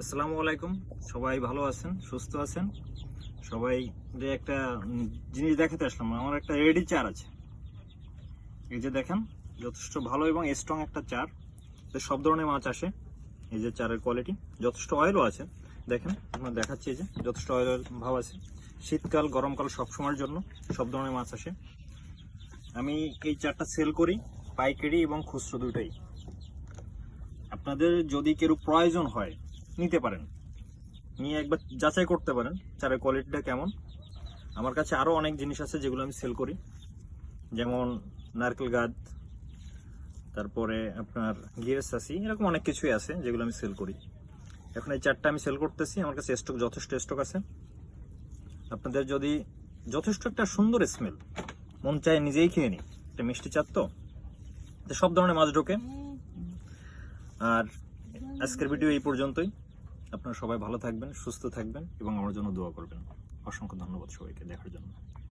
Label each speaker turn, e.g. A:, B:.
A: আসসালামু আলাইকুম। সবাই ভালো আছেন, সুস্থ আছেন? সবাই একটা জিনিস দেখাতে আসলাম। আমার একটা রেডি চার আছে। এই যে দেখেন, যথেষ্ট ভালো এবং স্ট্রং একটা চার। এতে সব ধরনের মাছ আসে। এই যে চারের কোয়ালিটি, যথেষ্ট অয়েলও আছে। দেখেন, আপনার দেখাচ্ছি, এই যে যথেষ্ট অয়েল ভাব আছে। শীতকাল, গরমকাল সব সময়ের জন্য সব ধরনের মাছ আসে। আমি এই চারটা সেল করি পাইকারি এবং খুচরো দুটোই। আপনাদের যদি কেউ প্রয়োজন হয় নিতে পারেন, নিয়ে একবার যাচাই করতে পারেন চারের কোয়ালিটিটা কেমন। আমার কাছে আরও অনেক জিনিস আছে যেগুলো আমি সেল করি, যেমন নারকেল গাছ, তারপরে আপনার গিরের সাসি, এরকম অনেক কিছুই আছে যেগুলো আমি সেল করি। এখন এই চারটা আমি সেল করতেছি, আমার কাছে স্টক যথেষ্ট স্টক আছে। আপনাদের যদি যথেষ্ট একটা সুন্দর স্মেল, মন চায় নিজেই খেয়ে নিই, একটা মিষ্টি চার তো সব ধরনের মাছ ঢোকে। আর আজকের ভিডিও এই পর্যন্তই। আপনারা সবাই ভালো থাকবেন, সুস্থ থাকবেন এবং আমার জন্য দোয়া করবেন। অসংখ্য ধন্যবাদ সবাইকে দেখার জন্য।